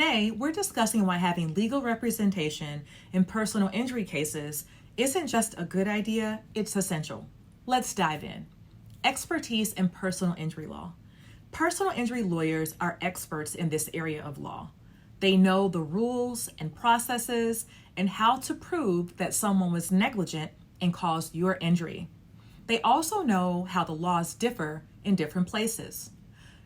Today, we're discussing why having legal representation in personal injury cases isn't just a good idea, it's essential. Let's dive in. Expertise in personal injury law. Personal injury lawyers are experts in this area of law. They know the rules and processes and how to prove that someone was negligent and caused your injury. They also know how the laws differ in different places.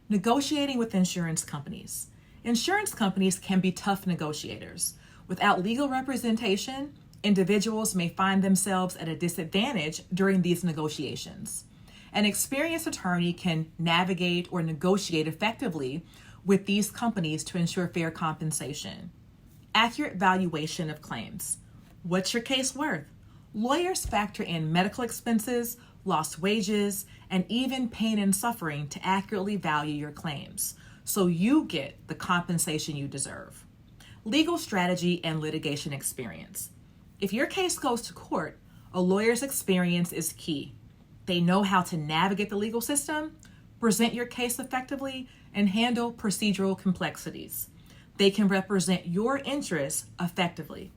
Negotiating with insurance companies. Insurance companies can be tough negotiators. Without legal representation, individuals may find themselves at a disadvantage during these negotiations. An experienced attorney can navigate or negotiate effectively with these companies to ensure fair compensation. Accurate valuation of claims. What's your case worth? Lawyers factor in medical expenses, lost wages, and even pain and suffering to accurately value your claims, so you get the compensation you deserve. Legal strategy and litigation experience. If your case goes to court, a lawyer's experience is key. They know how to navigate the legal system, present your case effectively, and handle procedural complexities. They can represent your interests effectively.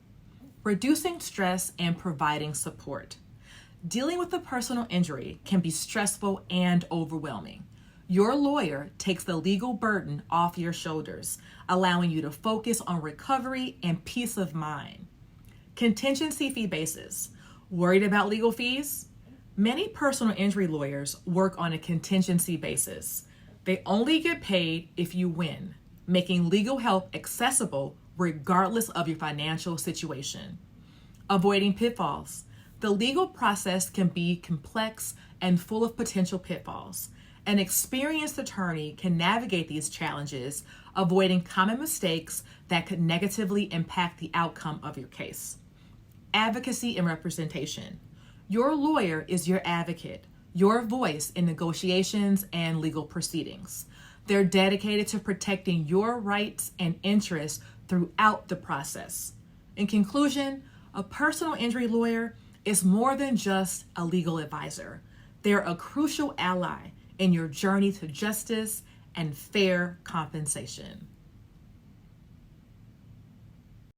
Reducing stress and providing support. Dealing with a personal injury can be stressful and overwhelming. Your lawyer takes the legal burden off your shoulders, allowing you to focus on recovery and peace of mind. Contingency fee basis. Worried about legal fees? Many personal injury lawyers work on a contingency basis. They only get paid if you win, making legal help accessible regardless of your financial situation. Avoiding pitfalls. The legal process can be complex and full of potential pitfalls. An experienced attorney can navigate these challenges, avoiding common mistakes that could negatively impact the outcome of your case. Advocacy and representation. Your lawyer is your advocate, your voice in negotiations and legal proceedings. They're dedicated to protecting your rights and interests throughout the process. In conclusion, a personal injury lawyer is more than just a legal advisor. They're a crucial ally in your journey to justice and fair compensation.